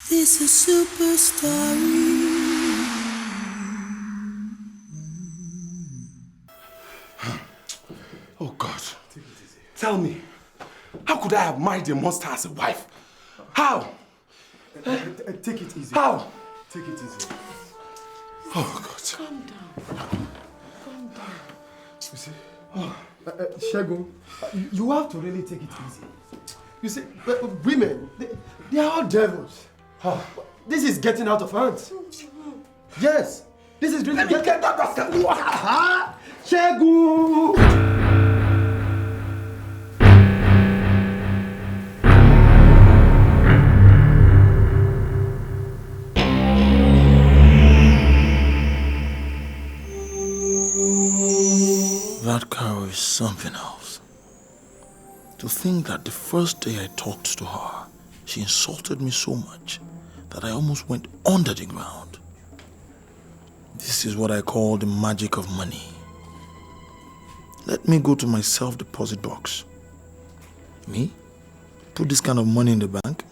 This is Superstory. Oh God, tell me, how could I have married a monster as a wife? How? Take it easy. How? Take it easy. Oh God. Calm down. Calm down. You see, Segun, you have to really take it easy. You see, women, they are all devils. This is getting out of hand. Yes, this is really getting out of hand. Segun! That Caro is something else. To think that the first day I talked to her, she insulted me so much that I almost went under the ground. This is what I call the magic of money. Let me go to my self-deposit box. Me? Put this kind of money in the bank?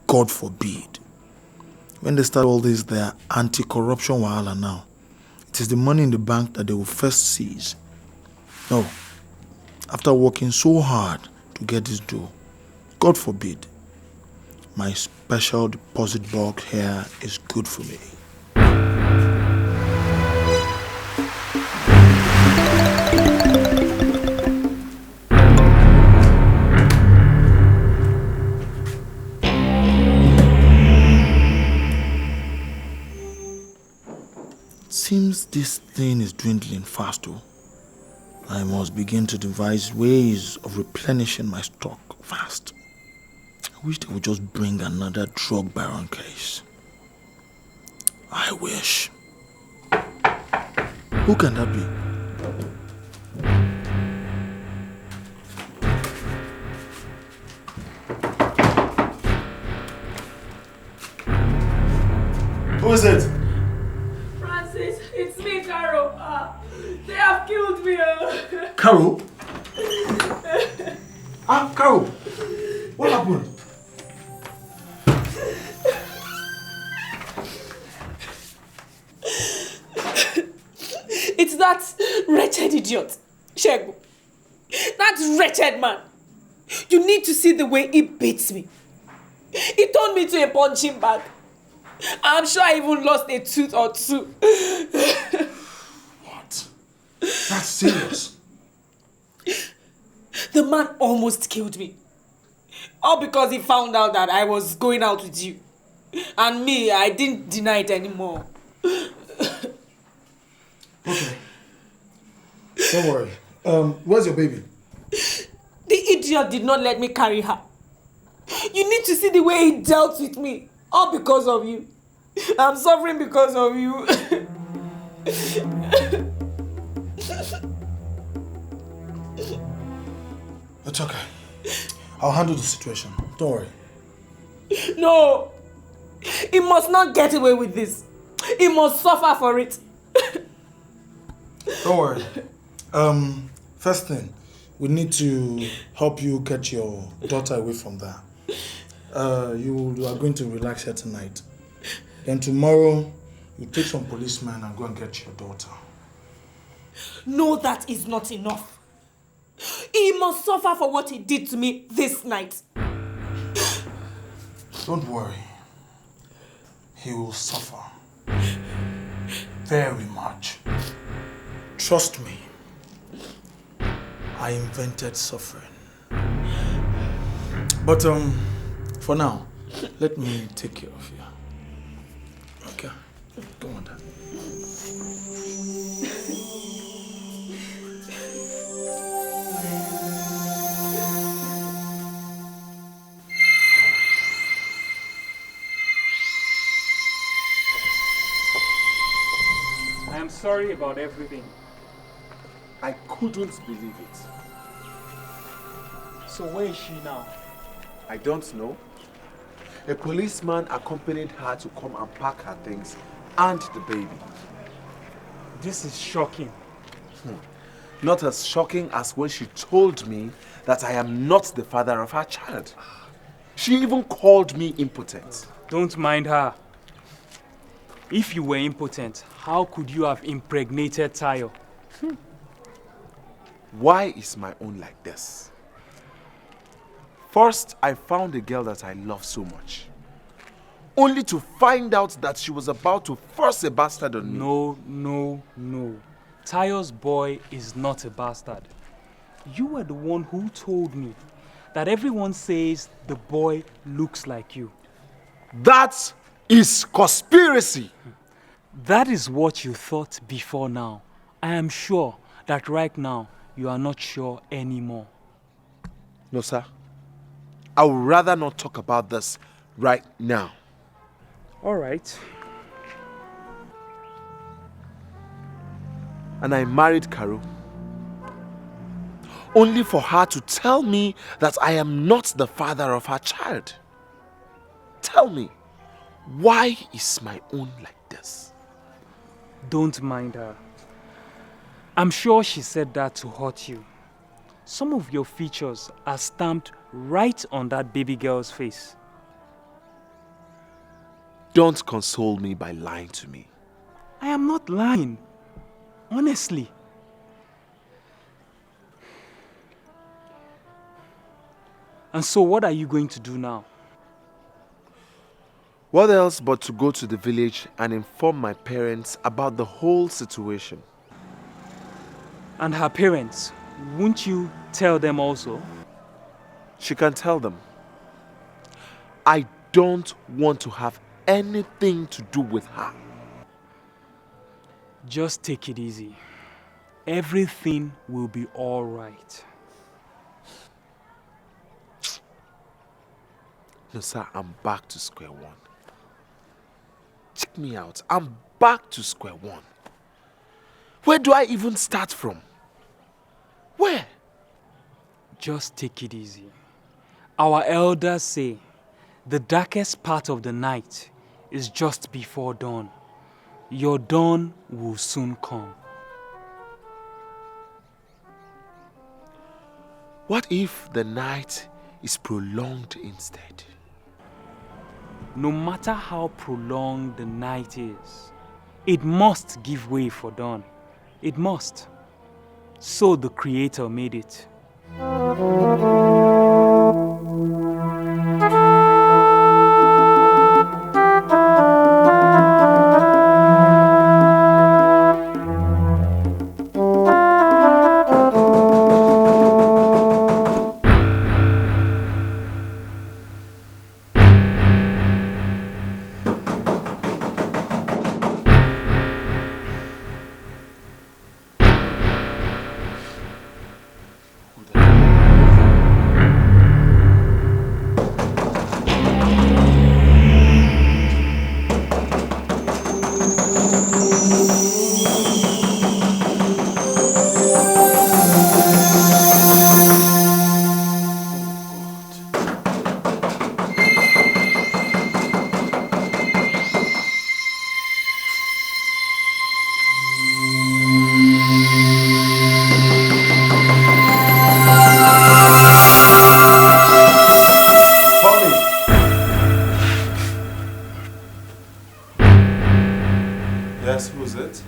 God forbid. When they start all this, their anti-corruption wahala now, it is the money in the bank that they will first seize. No. After working so hard to get this dough, God forbid, my special deposit box here is good for me. Seems this thing is dwindling fast, though. I must begin to devise ways of replenishing my stock fast. I wish they would just bring another drug baron case. I wish. Who can that be? Who is it? Francis, it's me, Caro. They have killed me. Caro? Caro, what happened? It's that wretched idiot, Segun. That wretched man. You need to see the way he beats me. He turned me to a punching bag. I'm sure I even lost a tooth or two. What? That's serious. The man almost killed me. All because he found out that I was going out with you. And me, I didn't deny it anymore. Okay. Don't worry. Where's your baby? The idiot did not let me carry her. You need to see the way he dealt with me. All because of you. I'm suffering because of you. It's okay. I'll handle the situation. Don't worry. No. He must not get away with this. He must suffer for it. Don't worry. First thing, we need to help you get your daughter away from there. You are going to relax here tonight. Then tomorrow, you take some policemen and go and get your daughter. No, that is not enough. He must suffer for what he did to me this night. Don't worry. He will suffer. Very much. Trust me. I invented suffering. But for now, let me take care of you. Okay? Go on, Dad. I am sorry about everything. I couldn't believe it. So where is she now? I don't know. A policeman accompanied her to come and pack her things and the baby. This is shocking. Not as shocking as when she told me that I am not the father of her child. She even called me impotent. Don't mind her. If you were impotent, how could you have impregnated Tayo? Why is my own like this? First, I found a girl that I love so much, only to find out that she was about to force a bastard on me. No. Tayo's boy is not a bastard. You were the one who told me that everyone says the boy looks like you. That is conspiracy. That is what you thought before now. I am sure that right now you are not sure anymore. No, sir. I would rather not talk about this right now. All right. And I married Caro, only for her to tell me that I am not the father of her child. Tell me, why is my own like this? Don't mind her. I'm sure she said that to hurt you. Some of your features are stamped right on that baby girl's face. Don't console me by lying to me. I am not lying. Honestly. And so what are you going to do now? What else but to go to the village and inform my parents about the whole situation? And her parents, won't you tell them also? She can tell them. I don't want to have anything to do with her. Just take it easy. Everything will be all right. No, sir, I'm back to square one. Check me out. I'm back to square one. Where do I even start from? Where? Just take it easy. Our elders say the darkest part of the night is just before dawn. Your dawn will soon come. What if the night is prolonged instead? No matter how prolonged the night is, it must give way for dawn. It must. So the Creator made it. Yes, who is it?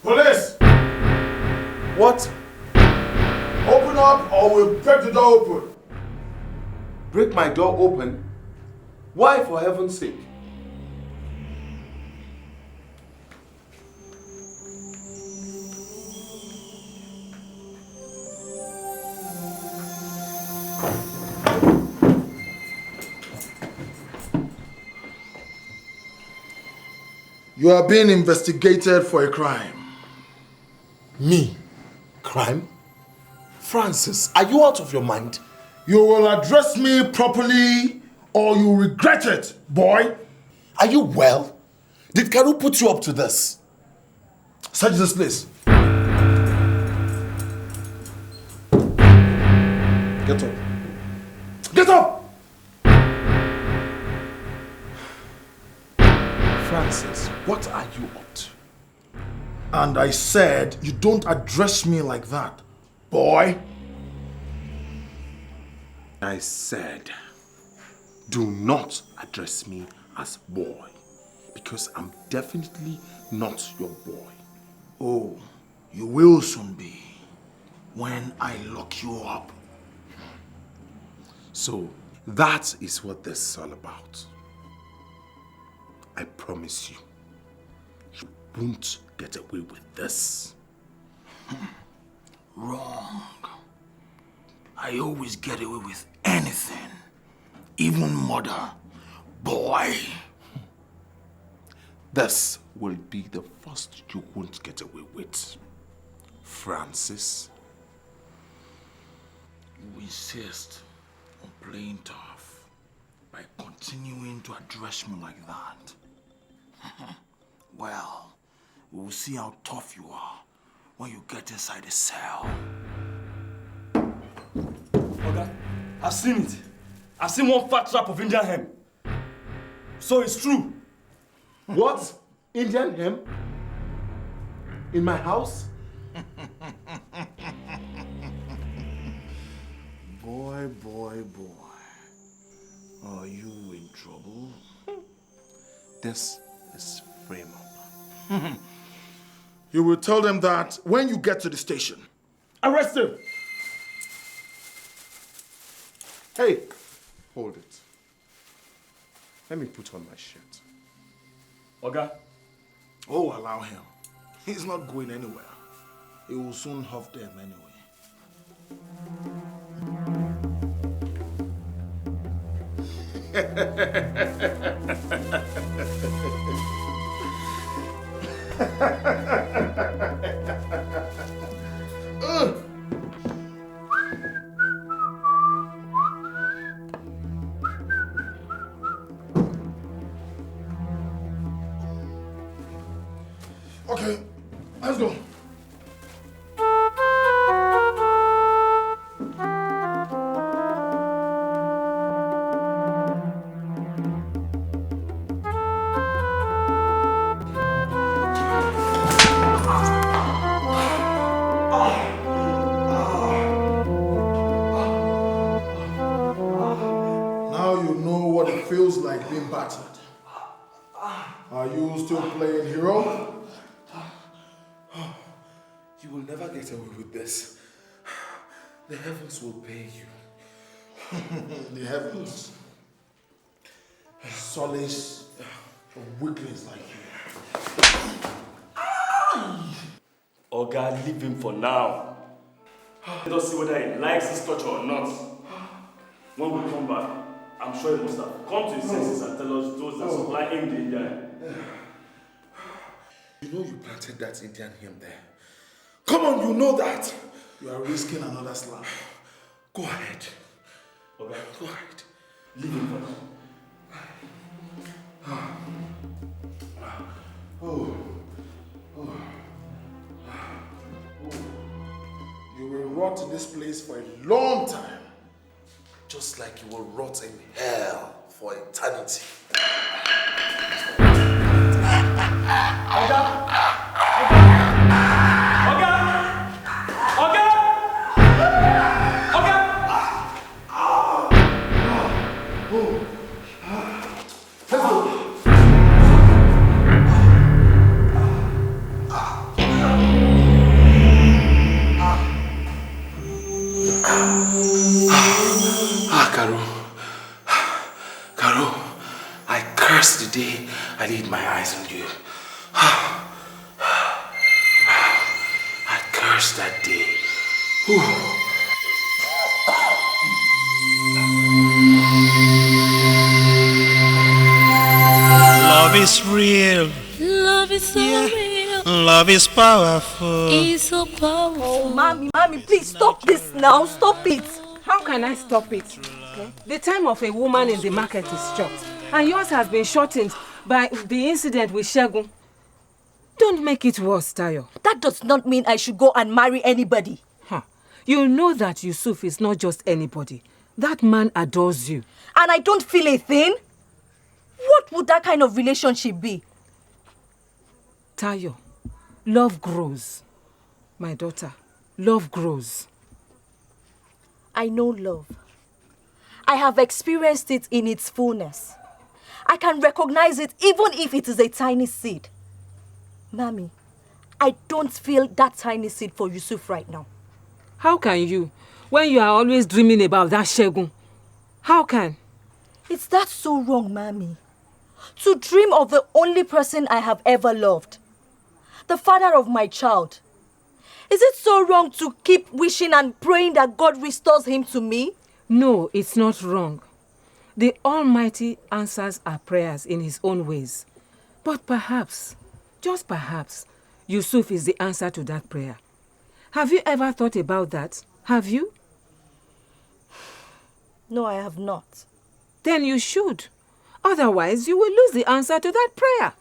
Police! What? Open up or we'll break the door open. Break my door open? Why, for heaven's sake? You are being investigated for a crime. Me? Crime? Francis, are you out of your mind? You will address me properly or you regret it, boy. Are you well? Did Caro put you up to this? Search this place. Get up. Get up! Francis, what are you up to? And I said you don't address me like that, boy. I said, Do not address me as boy, because I'm definitely not your boy. Oh, you will soon be when I lock you up. So that is what this is all about. I promise you, you won't get away with this. Wrong. I always get away with anything, even murder. Boy. This will be the first you won't get away with, Francis. You insist on playing tough by continuing to address me like that. Well, we'll see how tough you are when you get inside the cell. Okay, I've seen it. I've seen one fat trap of Indian hemp. So it's true. What? Indian hemp? In my house? Boy, boy, boy. Are you in trouble? This is frame up. You will tell them that when you get to the station. Arrest him! Hey, hold it. Let me put on my shirt. Okay. Oh, allow him. He's not going anywhere. He will soon huff them anyway. Okay, let's go. Now you know what it feels like being battered. Are you still playing hero? You will never get away with this. The heavens will pay you. The heavens. Solace of weaklings like you. Oga, leave him for now. Let us see whether he likes this torture or not. When we come back, I'm sure he must have come to his senses and tell us those that supply him the Indian. You know you planted that Indian hymn there. Come on, you know that. You are risking another slap. Go ahead. Okay, Go ahead. leave him for now. You will rot in this place for a long time. Just like you will rot in hell for eternity. Caro, I curse the day I laid my eyes on you. I curse that day. Love is real. Love is so real. Love is powerful. It's so powerful. Oh, mommy, please stop this now. Stop it. How can I stop it? Okay. The time of a woman in the market is short, and yours has been shortened by the incident with Segun. Don't make it worse, Tayo. That does not mean I should go and marry anybody. Huh. You know that Yusuf is not just anybody. That man adores you. And I don't feel a thing? What would that kind of relationship be? Tayo, love grows. My daughter, love grows. I know love. I have experienced it in its fullness. I can recognize it even if it is a tiny seed. Mommy, I don't feel that tiny seed for Yusuf right now. How can you, when you are always dreaming about that Segun? How can? Is that so wrong, Mommy? To dream of the only person I have ever loved. The father of my child. Is it so wrong to keep wishing and praying that God restores him to me? No, it's not wrong. The Almighty answers our prayers in His own ways. But perhaps, just perhaps, Yusuf is the answer to that prayer. Have you ever thought about that? Have you? No, I have not. Then you should. Otherwise, you will lose the answer to that prayer.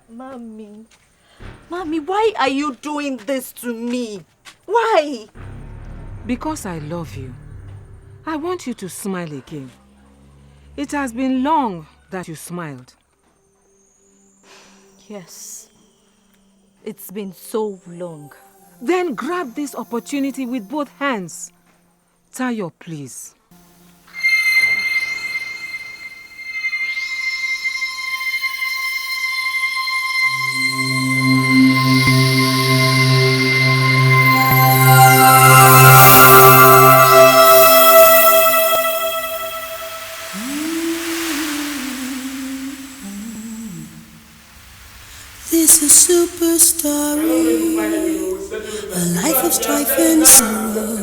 Mommy. Mommy, why are you doing this to me? Why? Because I love you. I want you to smile again. It has been long that you smiled. Yes. It's been so long. Then grab this opportunity with both hands. Tayo, please. This is Superstory, a life of strife and sorrow.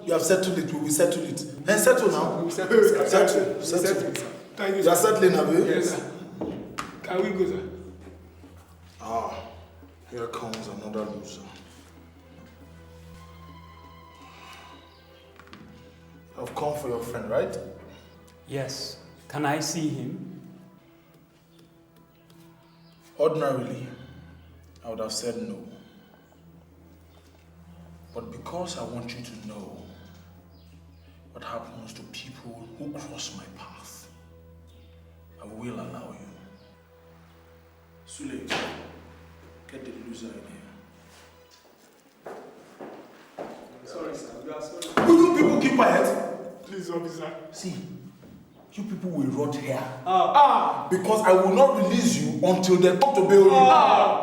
You have settled it. We will settle it. And settle now. Settle. Thank you, You are sir. settling, have you? Yes, sir. Can we go, sir? Ah, here comes another loser. I've come for your friend, right? Yes. Can I see him? Ordinarily, I would have said no. But because I want you to know what happens to people who cross my path, I will allow you. Sule, get the loser in here. Sorry, sir. We are sorry. Will you people keep quiet? Please, officer. See, you people will rot here. Because I will not release you until they come to bail you.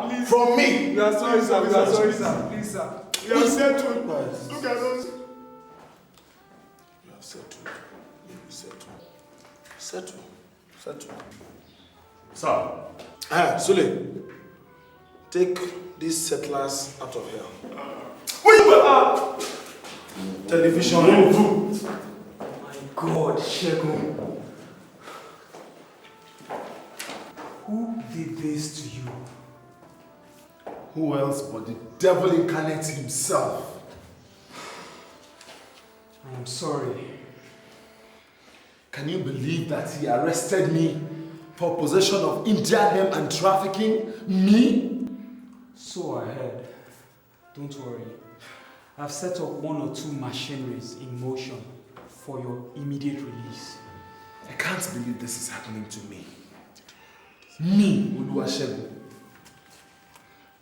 Please. From me. We are sorry, sir. We are sorry, sir. Please, sir. We are settled. Look at us. You have settled. You will settle. Settle. Sir. Sule, take these settlers out of here. Television. Oh my God, Segun. Who did this to you? Who else but the devil incarnate himself? I am sorry. Can you believe that he arrested me for possession of Indian hemp and trafficking? Me? So I heard. Don't worry. I've set up 1 or 2 machineries in motion for your immediate release. I can't believe this is happening to me. Me, Oluwasegun.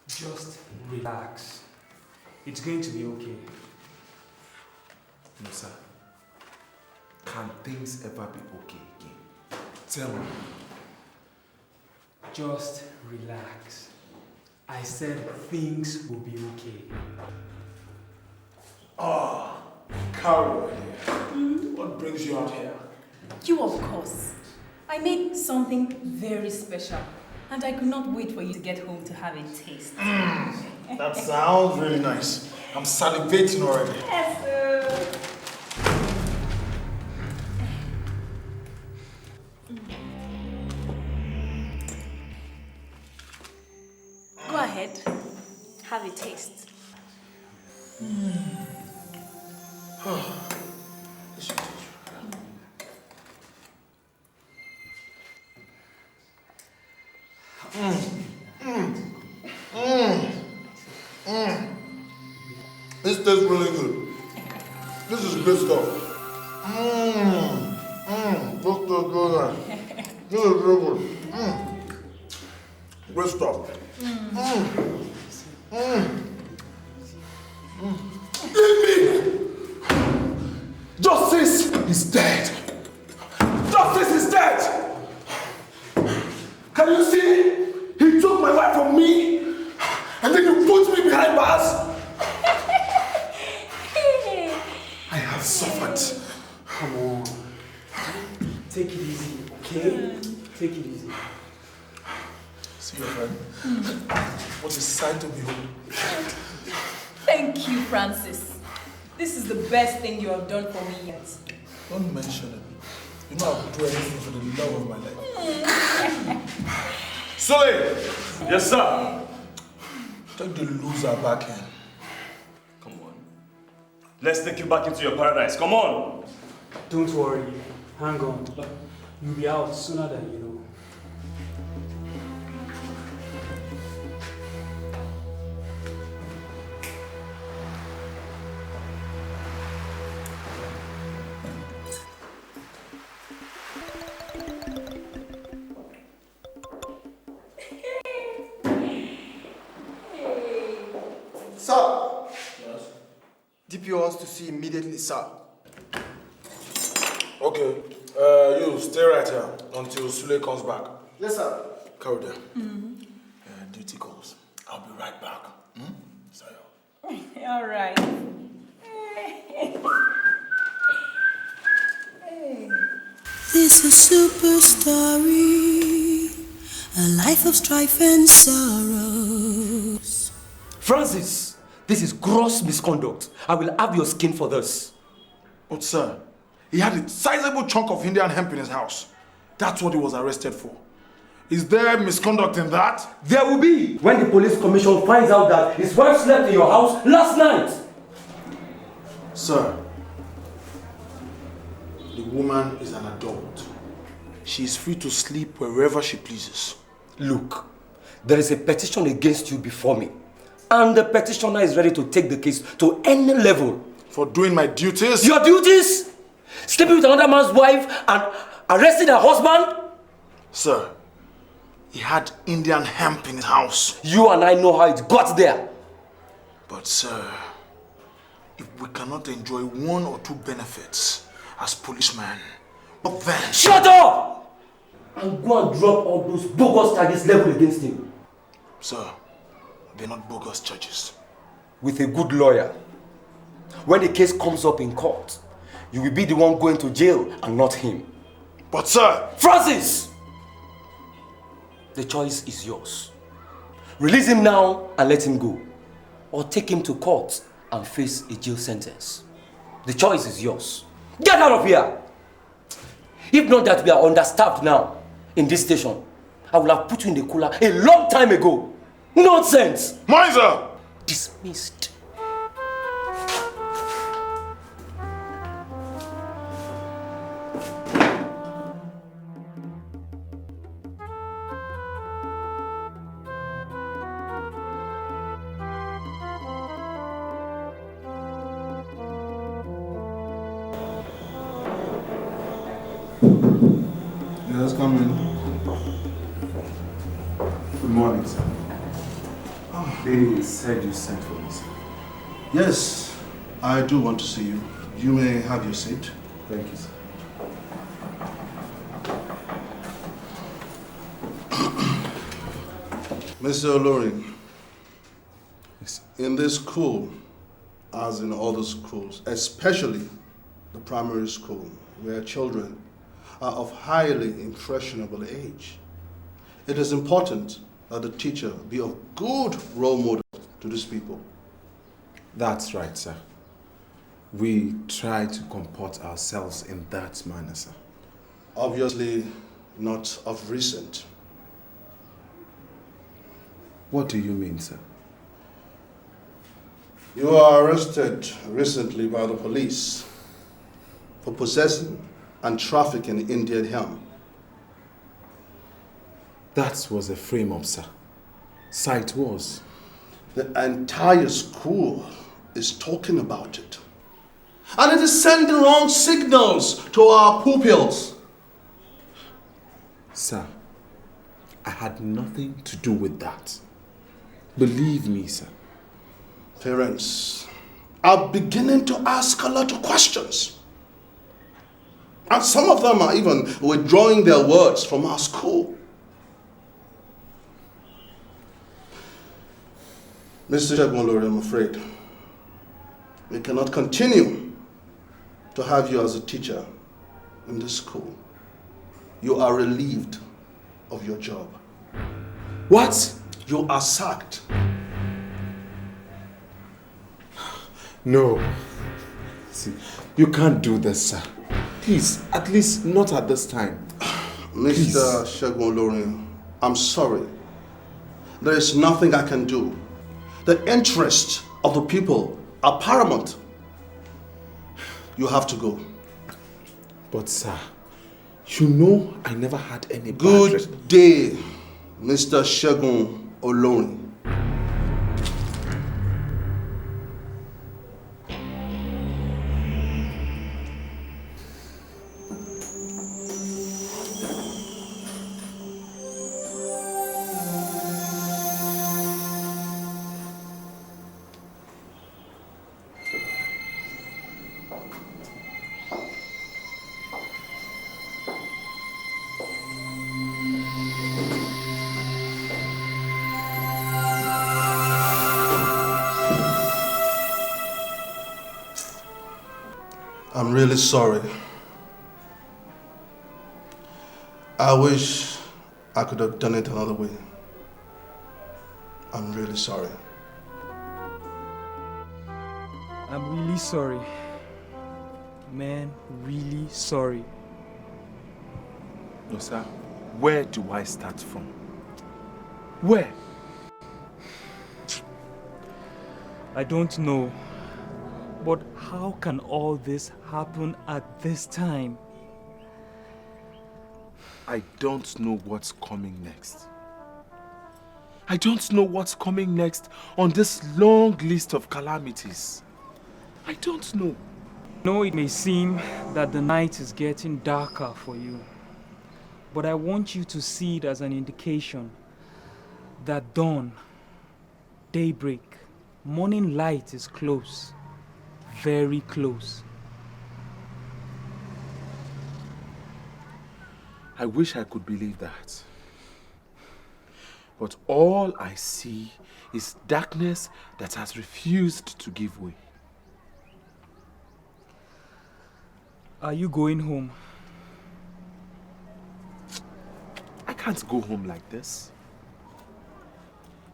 Just relax. It's going to be okay. No, sir. Can things ever be okay again? Tell me. Just relax. I said things will be okay. Caro here. What brings you out here? You, of course. I made something very special, and I could not wait for you to get home to have a taste. That sounds really nice. I'm salivating already. Yes, sir. Go ahead, have a taste. This tastes really good. This is good stuff. This tastes good. This is real good. Great stuff. Leave me! Justice is dead. Justice is dead. Can you see? He took my wife from me, and then you put me behind bars. I have suffered. Come on. Take it easy, okay? Take it easy. See your friend. What a sight to behold. Thank you, Francis. This is the best thing you have done for me yet. Don't mention it. You know I'll do anything for the love of my life. Sule! Yes, sir. Take the loser back in. Come on. Let's take you back into your paradise. Come on. Don't worry. Hang on. You'll be out sooner than you know. Sir! Yes? DPO wants to see immediately, sir. Okay. You stay right here until Sule comes back. Yes, sir. Caro there. Duty calls. I'll be right back. Sayo. All right. This is Superstory, a life of strife and sorrows. Francis, this is gross misconduct. I will have your skin for this. But sir, he had a sizable chunk of Indian hemp in his house. That's what he was arrested for. Is there misconduct in that? There will be when the police commission finds out that his wife slept in your house last night. Sir, the woman is an adult. She is free to sleep wherever she pleases. Look, there is a petition against you before me. And the petitioner is ready to take the case to any level. For doing my duties? Your duties? Sleeping with another man's wife and arresting her husband? Sir, he had Indian hemp in his house. You and I know how it got there. But sir, if we cannot enjoy one or two benefits as policemen, what then? Shut up! And go and drop all those bogus charges leveled against him. Sir, they're not bogus charges. With a good lawyer. When the case comes up in court, you will be the one going to jail and not him. But sir! Francis! The choice is yours. Release him now and let him go. Or take him to court and face a jail sentence. The choice is yours. Get out of here! If not that we are understaffed now in this station, I would have put you in the cooler a long time ago. Nonsense! Miser! Dismissed. Yes, come in. Good morning, sir. They said you sent for me, sir. Yes, I do want to see you. You may have your seat. Thank you, sir. Mr. Olorin, in this school, as in other schools, especially the primary school, where children are of highly impressionable age, it is important that the teacher be a good role model to these people. That's right, sir. We try to comport ourselves in that manner, sir. Obviously, not of recent. What do you mean, sir? You were arrested recently by the police for possessing and trafficking Indian hemp. That was a frame-up, sir. Sight was. The entire school is talking about it. And it is sending wrong signals to our pupils. Sir, I had nothing to do with that. Believe me, sir. Parents are beginning to ask a lot of questions. And some of them are even withdrawing their words from our school. Mr. Segun, I'm afraid we cannot continue to have you as a teacher in this school. You are relieved of your job. What? You are sacked. No. See, you can't do this, sir. Please, at least not at this time. Mr. Segun, I'm sorry. There is nothing I can do. The interests of the people are paramount. You have to go. But sir, you know I never had any Good day, Mr. Segun Olorin. I'm really sorry. I wish I could have done it another way. I'm really sorry. I'm really sorry. Man, really sorry. No, sir. Where do I start from? Where? I don't know. But how can all this happen at this time? I don't know what's coming next. I don't know what's coming next on this long list of calamities. I don't know. No, it may seem that the night is getting darker for you. But I want you to see it as an indication that dawn, daybreak, morning light is close. Very close. I wish I could believe that. But all I see is darkness that has refused to give way. Are you going home? I can't go home like this.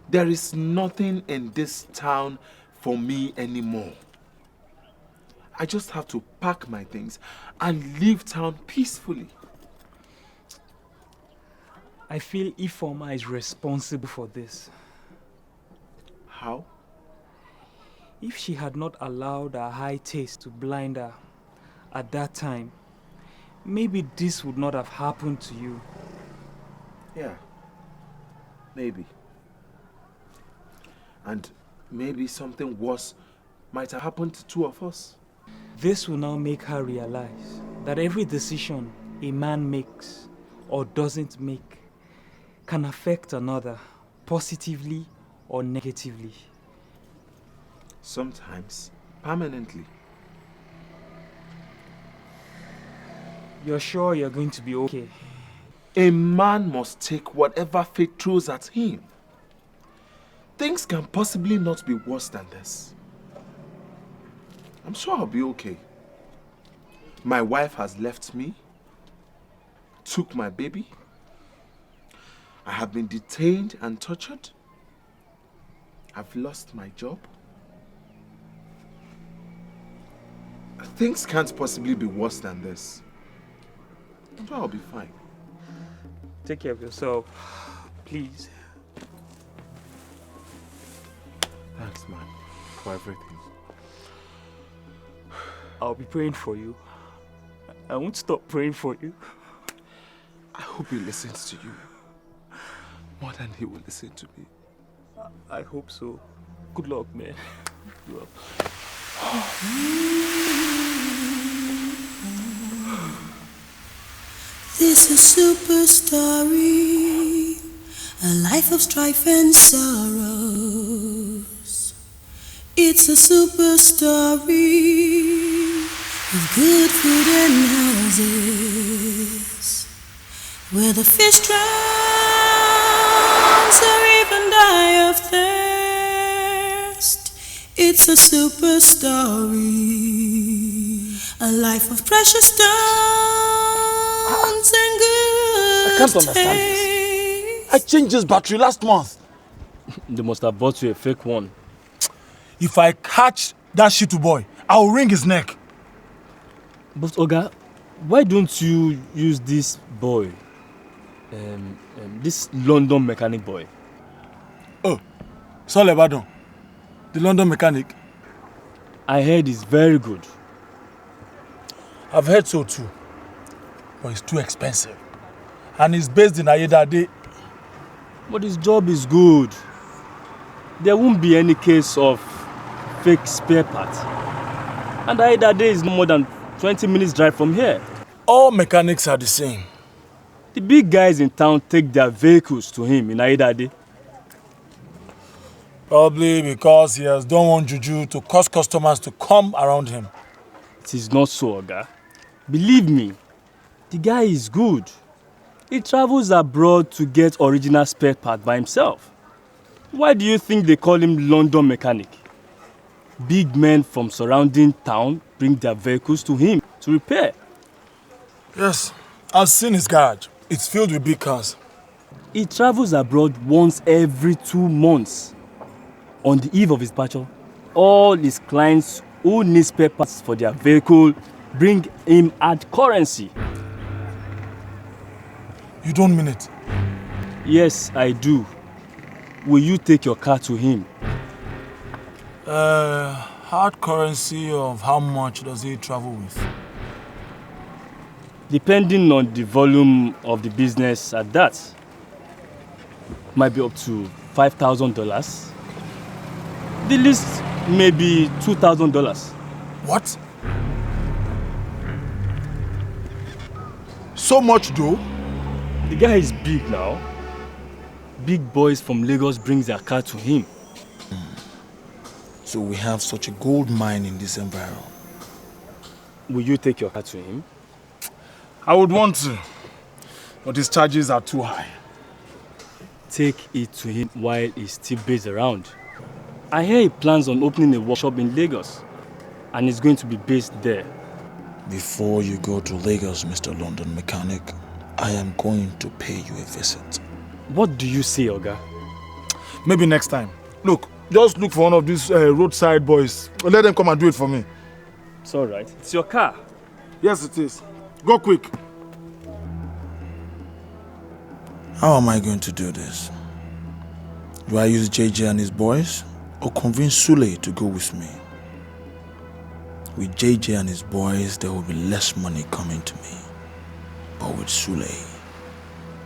There is nothing in this town for me anymore. I just have to pack my things and leave town peacefully. I feel Ifeoma is responsible for this. How? If she had not allowed her high taste to blind her at that time, maybe this would not have happened to you. Yeah, maybe. And maybe something worse might have happened to two of us. This will now make her realize that every decision a man makes or doesn't make can affect another positively or negatively. Sometimes permanently. You're sure you're going to be okay? A man must take whatever fate throws at him. Things can possibly not be worse than this. I'm sure I'll be okay. My wife has left me, took my baby. I have been detained and tortured. I've lost my job. Things can't possibly be worse than this. I'm sure I'll be fine. Take care of yourself, please. Thanks, man, for everything. I'll be praying for you. I won't stop praying for you. I hope he listens to you more than he will listen to me. I hope so. Good luck, man. Good luck. This is super story, a life of strife and sorrows. It's a super story of good food and houses, where the fish drowns or even die of thirst. It's a super story, a life of precious stones and good I can't understand this. I changed this battery last month. They must have bought you a fake one. If I catch that shitty boy, I'll wring his neck. But Oga, why don't you use this boy? This London mechanic boy. Oh, Sol Ebadon, the London mechanic. I heard he's very good. I've heard so too, but it's too expensive. And he's based in Ayedade. But his job is good. There won't be any case of fake spare parts. And Ayedade is no more than 20 minutes drive from here. All mechanics are the same. The big guys in town take their vehicles to him in Ayedade. Probably because he has done one juju to cause customers to come around him. It is not so, Oga. Believe me, the guy is good. He travels abroad to get original spare parts by himself. Why do you think they call him London mechanic? Big men from surrounding town bring their vehicles to him to repair. Yes, I've seen his garage. It's filled with big cars. He travels abroad once every 2 months. On the eve of his departure, all his clients who need spare parts for their vehicle bring him hard currency. You don't mean it? Yes, I do. Will you take your car to him? Hard currency of how much does he travel with? Depending on the volume of the business at that, might be up to $5,000. The least may be $2,000. What? So much though? The guy is big now. Big boys from Lagos brings their car to him. So we have such a gold mine in this environment. Will you take your car to him? I would want to, but his charges are too high. Take it to him while he's still based around. I hear he plans on opening a workshop in Lagos, and he's going to be based there. Before you go to Lagos, Mr. London Mechanic, I am going to pay you a visit. What do you say, Oga? Maybe next time. Look, just look for one of these roadside boys. Let them come and do it for me. It's all right. It's your car. Yes, it is. Go quick. How am I going to do this? Do I use JJ and his boys, or convince Sule to go with me? With JJ and his boys, there will be less money coming to me. But with Sule,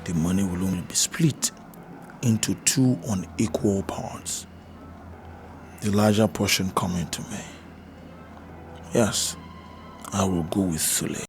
the money will only be split into 2 unequal parts. The larger portion coming to me. Yes, I will go with Sule.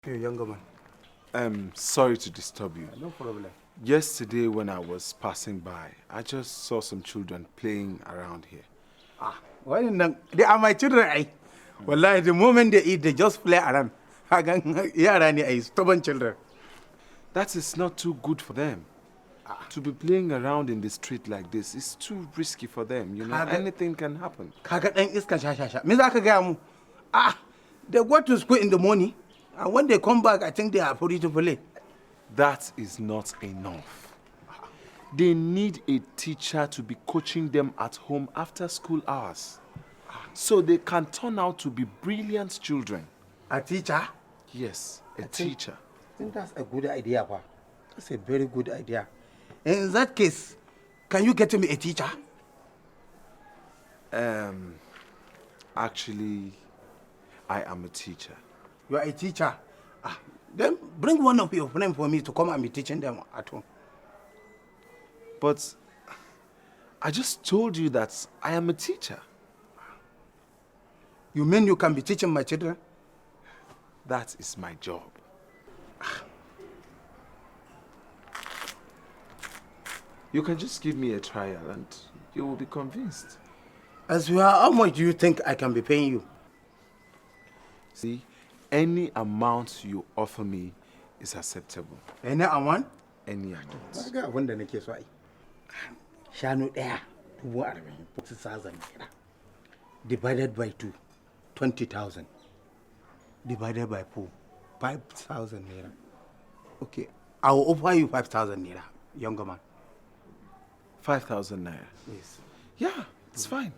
Okay, younger man. Sorry to disturb you. No problem. Yesterday when I was passing by, I just saw some children playing around here. They are my children. Wallahi, the moment they eat, they just play around. Stubborn children. That is not too good for them. To be playing around in the street like this is too risky for them, you know. Anything can happen. They go to school in the morning, and when they come back, I think they are ready to play. That is not enough. They need a teacher to be coaching them at home after school hours, so they can turn out to be brilliant children. A teacher? Yes, a teacher. I think that's a good idea, Pa. That's a very good idea. In that case, can you get me a teacher? Actually, I am a teacher. You are a teacher? Then bring one of your friends for me to come and be teaching them at home. But I just told you that I am a teacher. You mean you can be teaching my children? That is my job. You can just give me a trial and you will be convinced. As well, how much do you think I can be paying you? See, any amount you offer me is acceptable. Any amount? Any amount. I got one that case why. Shanu there, 40,000 divided by 2, 20,000. Divided by 4, 5,000 naira. Okay, I will offer you 5,000 naira, younger man. 5,000 naira? Yes. Yeah, it's fine.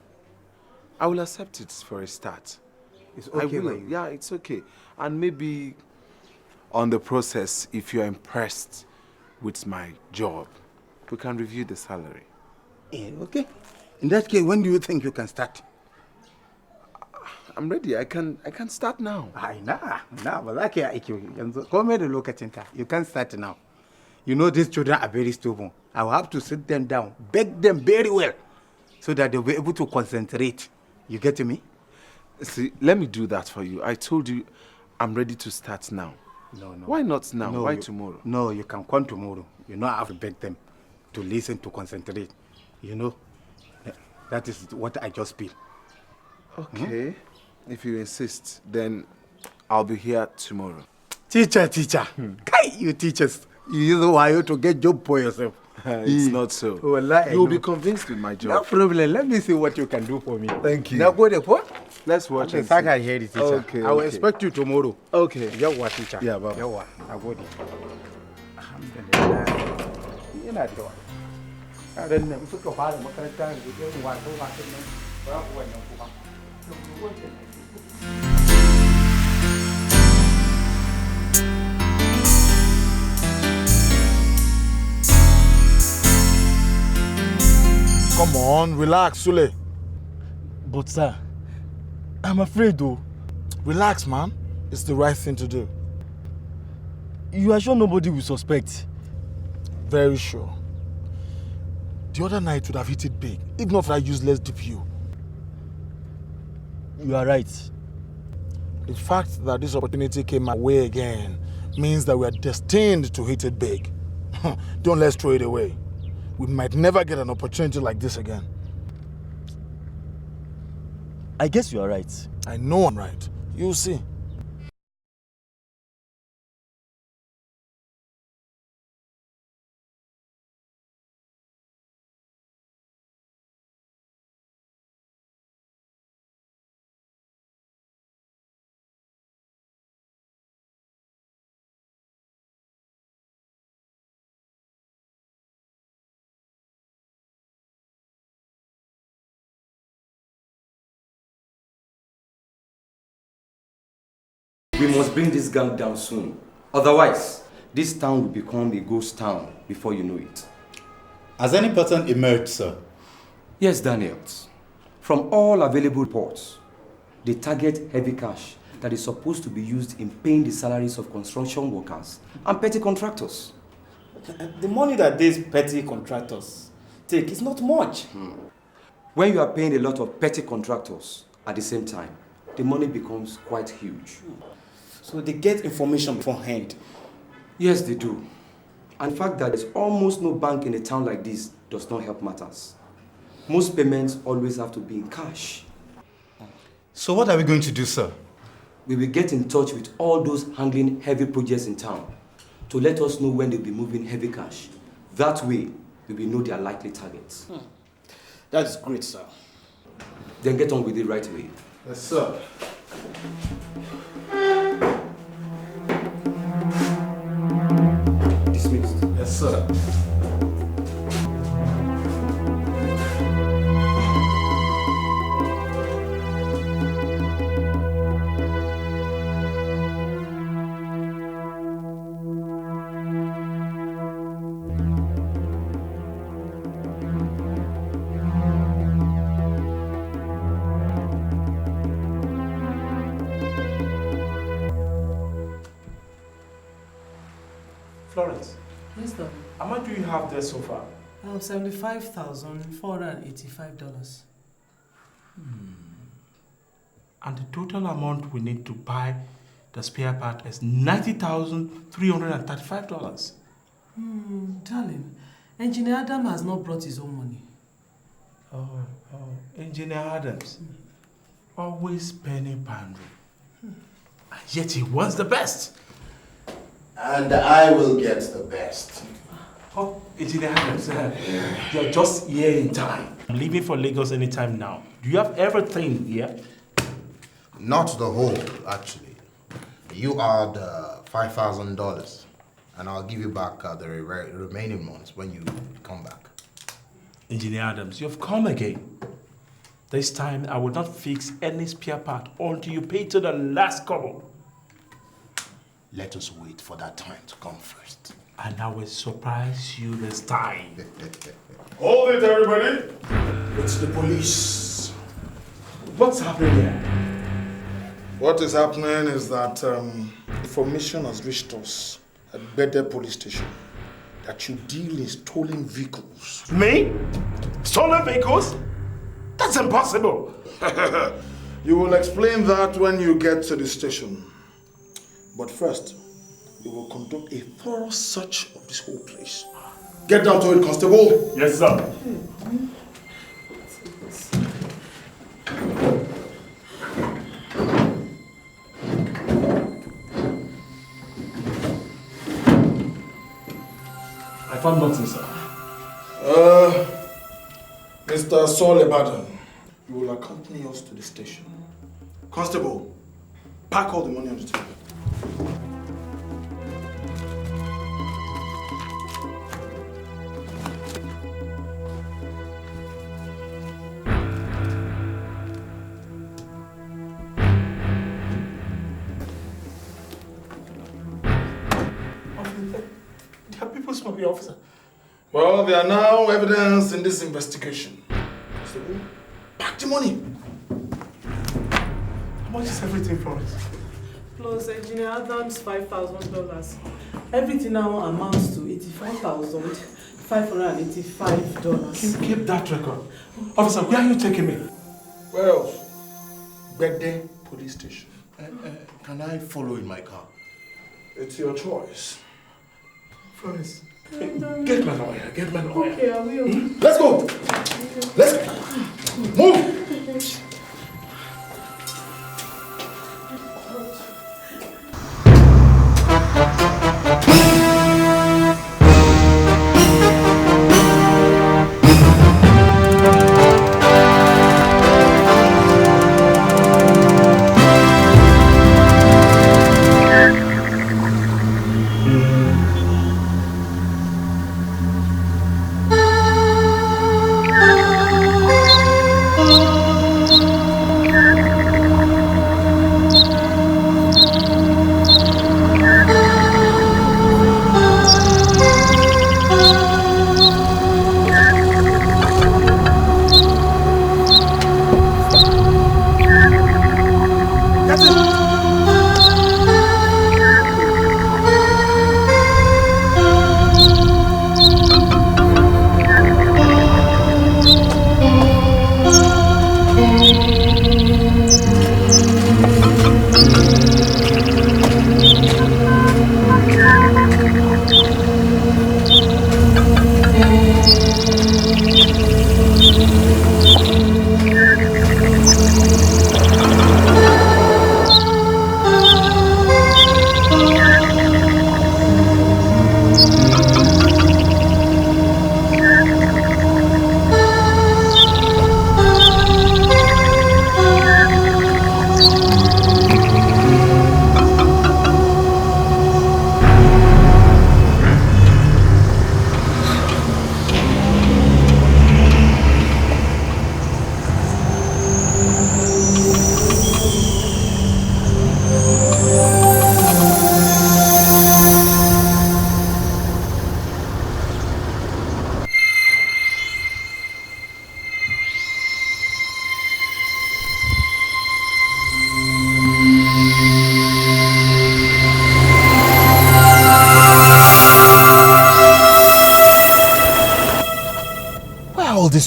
I will accept it for a start. It's okay I will. by you? Yeah, it's okay. And maybe on the process, if you're impressed with my job, we can review the salary. Okay. In that case, when do you think you can start? I'm ready. I can start now. But come here, look at it. You can start now. You know these children are very stubborn. I will have to sit them down, beg them very well, so that they'll be able to concentrate. You get me? See, let me do that for you. I told you I'm ready to start now. No. Why not now? No, Why tomorrow? No, you can come tomorrow. You know I have to beg them to listen, to concentrate. You know, that is what I just feel. Okay. If you insist, then I'll be here tomorrow. Teacher. Kai, you teachers. You use wire to get job for yourself. It's not so. You'll be convinced with my job. No problem. Let me see what you can do for me. Thank you. Now go there, what? Let's watch it. I hear the teacher. Okay, I will expect you tomorrow. Okay. Yeah, what teacher? Yeah, bye. Yeah, what? I go there. Alhamdulillah. You're not doing. I don't know. If you have a makaranta, you don't want to watch it. Come on, relax, Sule. But sir, I'm afraid though. Relax, man. It's the right thing to do. You are sure nobody will suspect? Very sure. The other night would have hit it big, if not for that useless DPU. You are right. The fact that this opportunity came my way again means that we are destined to hit it big. Don't let's throw it away. We might never get an opportunity like this again. I guess you are right. I know I'm right. You'll see. We must bring this gang down soon. Otherwise, this town will become a ghost town before you know it. Has any pattern emerged, sir? Yes, Daniels. From all available reports, they target heavy cash that is supposed to be used in paying the salaries of construction workers and petty contractors. The money that these petty contractors take is not much. When you are paying a lot of petty contractors at the same time, the money becomes quite huge. So they get information beforehand. Yes, they do. And the fact that there's almost no bank in a town like this does not help matters. Most payments always have to be in cash. So what are we going to do, sir? We will get in touch with all those handling heavy projects in town to let us know when they'll be moving heavy cash. That way, we will know their likely targets. That is great, sir. Then get on with it right away. Yes, sir. Dismissed. Yes, sir. Florence, Yes, Doctor. how much do you have there so far? $75,485. And the total amount we need to buy the spare part is $90,335. Darling, Engineer Adam has not brought his own money. Oh, Engineer Adams. Always spending boundary. And yet he wants the best. And I will get the best. Oh, Engineer Adams, you're just here in time. I'm leaving for Lagos anytime now. Do you have everything here? Not the whole, actually. You are the $5,000, and I'll give you back the remaining months when you come back. Engineer Adams, you've come again. This time, I will not fix any spare part until you pay to the last kobo. Let us wait for that time to come first. And I will surprise you this time. Hold it, everybody. It's the police. What's happening here? What is happening is that information has reached us at Bede police station that you deal in stolen vehicles. Me? Stolen vehicles? That's impossible. You will explain that when you get to the station. But first, we will conduct a thorough search of this whole place. Get down to it, Constable. Yes, sir. I found nothing, sir. Mr. Saul Ebadan, you will accompany us to the station. Constable, pack all the money on the table. There are people's money, officer. Well, there are now evidence in this investigation. Constable, pack the money. How much is everything for us? Plus Engineer Adams' $5,000. Everything now amounts to $85,585. Keep that record. Officer, where are you taking me? Where else? Bede police station. Can I follow in my car? It's your choice. Florence, get my lawyer. Get my lawyer. Okay, I will. Let's go. Let's go. Move.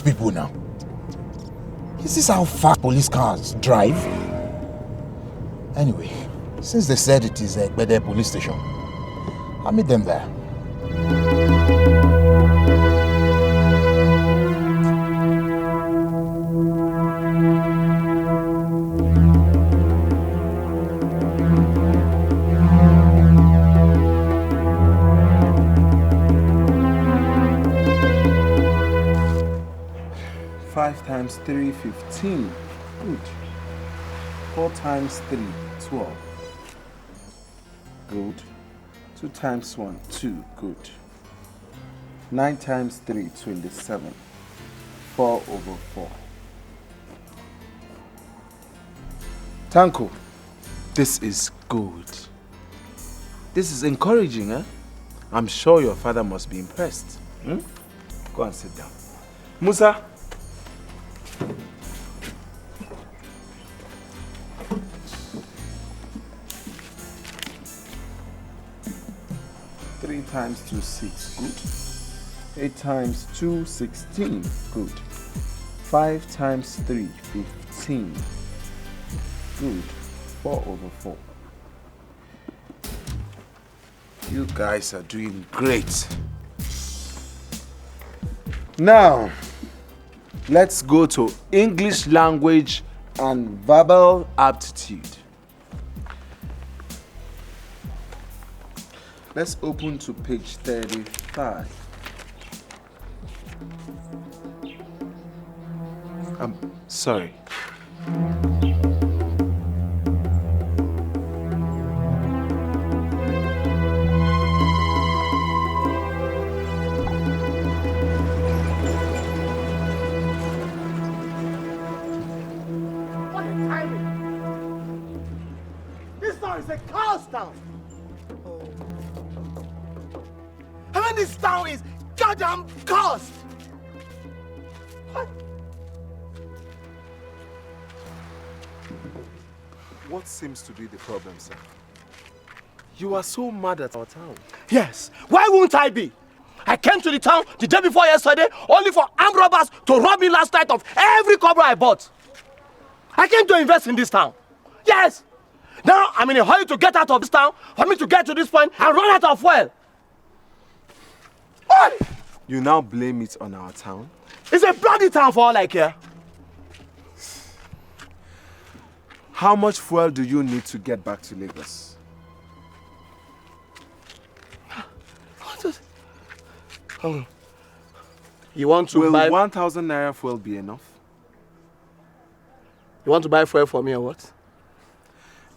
people now? Is this how fast police cars drive? Anyway, since they said it is a Bede police station, I'll meet them there. 5 times 3, 15. Good. 4 times 3, 12. Good. 2 times 1, 2. Good. 9 times 3, 27. 4 over 4. Tanko, this is good. This is encouraging, eh? I'm sure your father must be impressed. Hmm? Go and sit down. Musa. Three times 2, 6. Good. 8 times 2, 16. Good. 5 times 3, 15. Good. 4 over 4. You guys are doing great. Now, let's go to English language and verbal aptitude. Let's open to page 35. I'm sorry. This town is a chaos town. I mean, this town is goddamn chaos. What seems to be the problem, sir? You are so mad at our town. Yes, why won't I be? I came to the town the day before yesterday only for armed robbers to rob me last night of every cover I bought. I came to invest in this town. Yes. Now I'm in a hurry to get out of this town for me to get to this point and run out of fuel. What? You now blame it on our town? It's a bloody town for all I care. How much fuel do you need to get back to Lagos? You want to Will buy 1,000 naira fuel be enough? You want to buy fuel for me or what?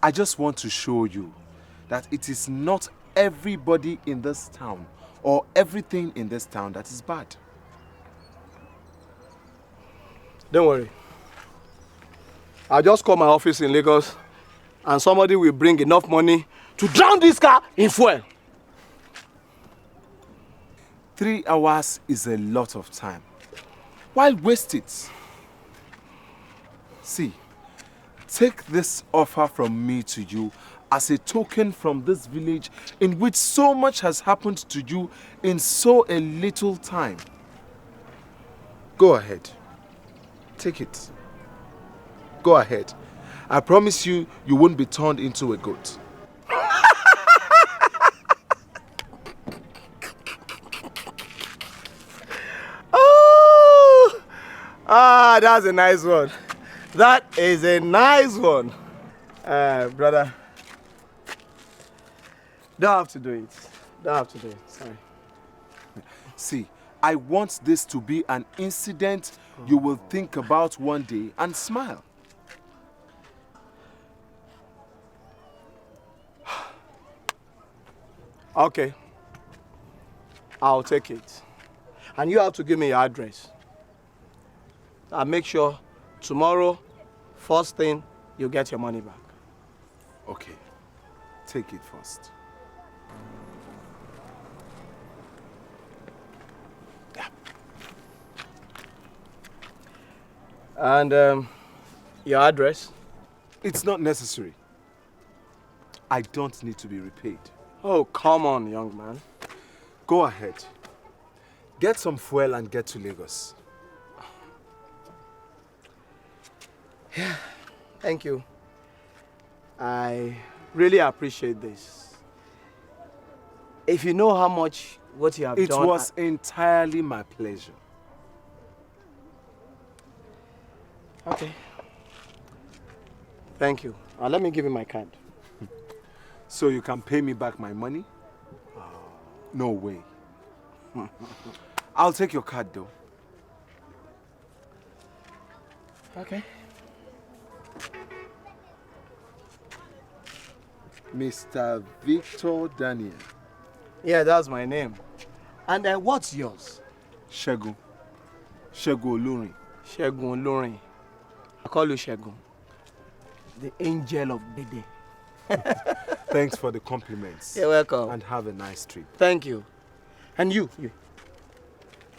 I just want to show you that it is not everybody in this town or everything in this town that is bad. Don't worry. I'll just call my office in Lagos and somebody will bring enough money to drown this car in fuel. 3 hours is a lot of time. Why waste it? See, take this offer from me to you as a token from this village in which so much has happened to you in so a little time. Go ahead. Take it. Go ahead. I promise you, you won't be turned into a goat. Oh! Ah, that's a nice one. That is a nice one. Brother. Don't have to do it. Don't have to do it. Sorry. See, I want this to be an incident you will think about one day and smile. Okay. I'll take it. And you have to give me your address. I'll make sure tomorrow, first thing, you get your money back. Okay. Take it first. And your address? It's not necessary. I don't need to be repaid. Oh, come on, young man. Go ahead. Get some fuel and get to Lagos. Thank you. I really appreciate this. If you know how much what you have It done... was entirely my pleasure. Okay. Thank you. Let me give you my card. So you can pay me back my money? No way. I'll take your card though. Okay. Mr. Victor Daniel. Yeah, that's my name. And what's yours? Segun. Segun Olorin. Segun Olorin. I call you Segun. The angel of Bede. Thanks for the compliments. You're welcome. And have a nice trip. Thank you. And you.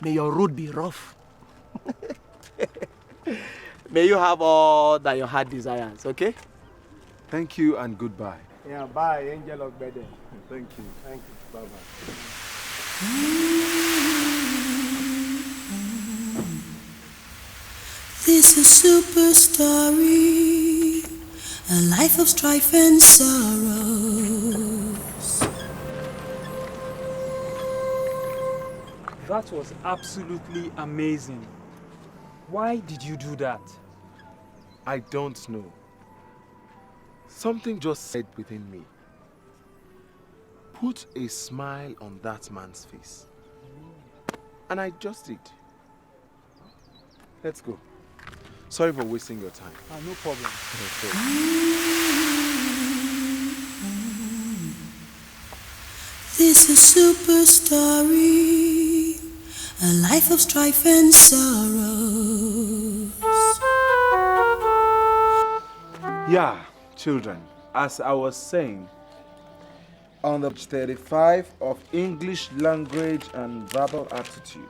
May your road be rough. May you have all that your heart desires, okay? Thank you and goodbye. Yeah, bye, angel of Bede. Thank you. Thank you. Bye-bye. This is Superstory, a life of strife and sorrows. That was absolutely amazing. Why did you do that? I don't know. Something just said within me. Put a smile on that man's face. And I just did. Let's go. Sorry for wasting your time. No problem. This is Superstory, a life of strife and sorrows. Yeah, children, as I was saying, on the 35 of English language and verbal aptitude.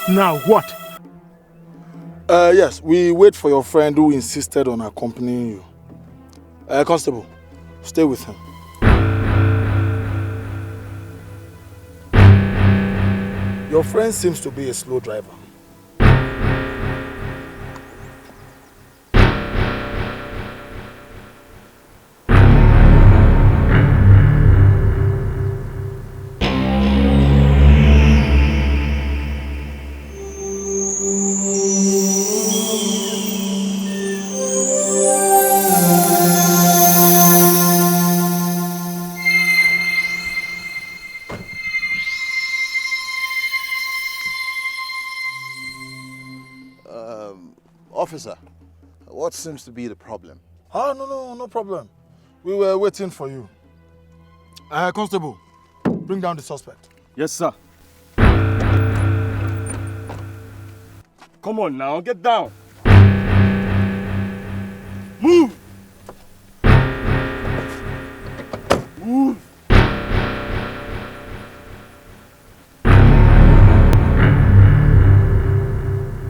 Now what? Yes, we wait for your friend who insisted on accompanying you. Constable, stay with him. Your friend seems to be a slow driver. Officer, what seems to be the problem? Oh, no problem. We were waiting for you. Constable, bring down the suspect. Yes, sir. Come on now, get down. Move! Move!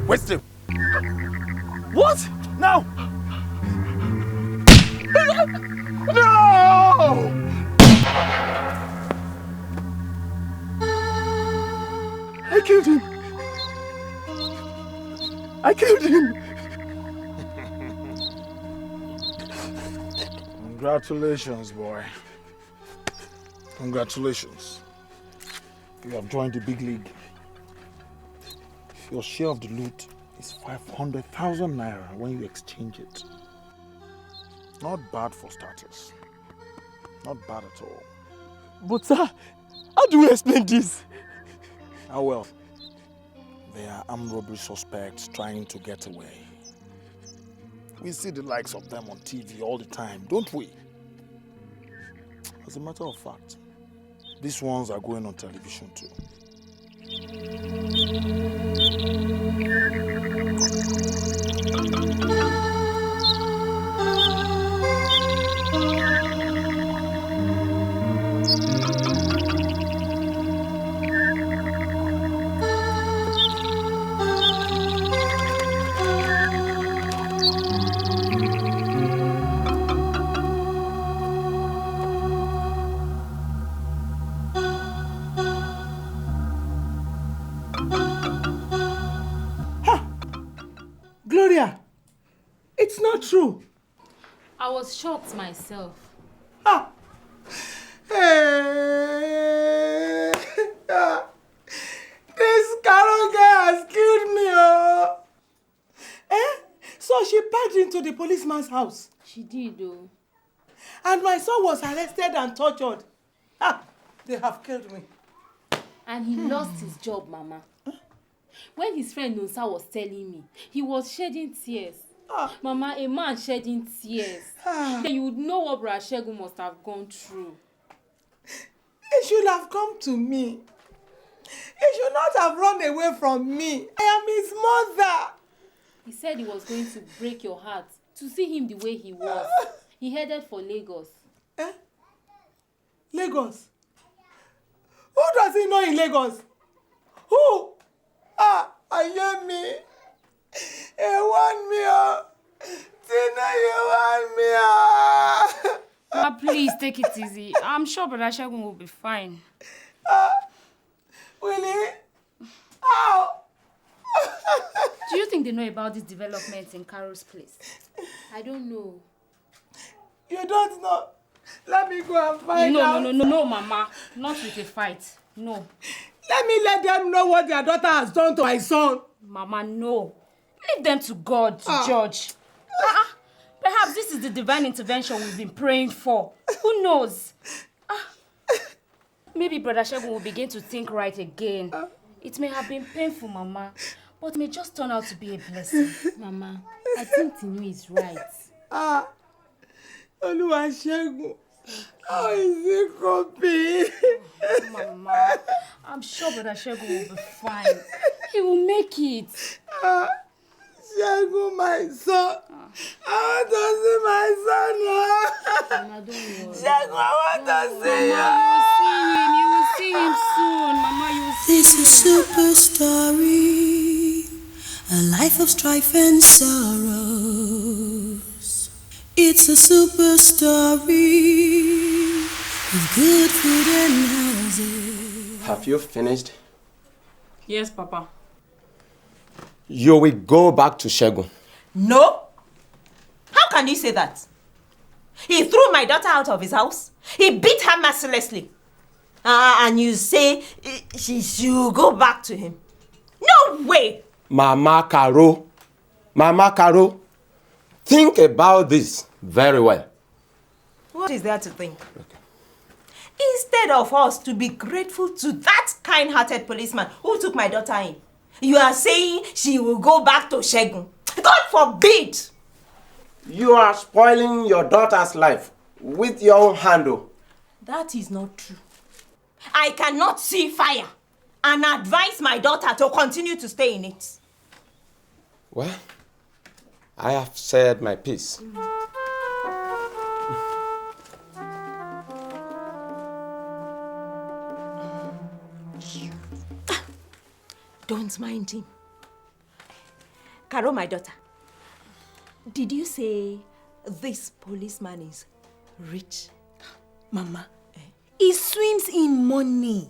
Waste him! What? Now! No! I killed him! I killed him! Congratulations, boy. Congratulations. You have joined the big league. Your share of the loot is 500,000 naira when you exchange it. Not bad for starters. Not bad at all. But sir, how do we explain this? Ah well, there are armed robbery suspects trying to get away. We see the likes of them on TV all the time, don't we? As a matter of fact, these ones are going on television too. Gloria, it's not true. I was shocked myself. Hey, this Caro girl has killed me, oh. So she packed into the policeman's house. She did, though. And my son was arrested and tortured. They have killed me. And he lost his job, Mama. When his friend Nonsa was telling me, he was shedding tears. Mama, a man shedding tears. Then you would know what Brother Segun must have gone through. He should have come to me. He should not have run away from me. I am his mother. He said he was going to break your heart to see him the way he was. He headed for Lagos. Lagos? Who does he know in Lagos? Who? I hear me. You want me, Tina, you want me, Ma, please take it easy. I'm sure Brother Segun will be fine. Will he? How? Do you think they know about these developments in Caro's place? I don't know. You don't know? Let me go and find out. No, Mama. Not with a fight. No. Let them know what their daughter has done to my son. Mama, no. Leave them to God to judge. Perhaps this is the divine intervention we've been praying for. Who knows? Maybe Brother Segun will begin to think right again. It may have been painful, Mama, but it may just turn out to be a blessing. Mama, I think Tinu is right. Oluwa Segun, how is he coping? Mama, I'm sure Brother Segun will be fine. He will make it. Segun, my son. I want to see my son now. Mama, don't worry. Segun, I want to see Mama, you will see him soon. Mama, you will see him. This is Superstory, a life of strife and sorrows. It's a super story with good food and houses. Have you finished? Yes, Papa. You will go back to Segun. No. How can you say that? He threw my daughter out of his house. He beat her mercilessly. And you say she should go back to him. No way! Mama Caro, think about this very well. What is there to think? Okay. Instead of us to be grateful to that kind-hearted policeman who took my daughter in, you are saying she will go back to Segun. God forbid! You are spoiling your daughter's life with your own handle. That is not true. I cannot see fire and advise my daughter to continue to stay in it. Well, I have said my piece. Don't mind him. Caro, my daughter, did you say this policeman is rich? Mama, he swims in money.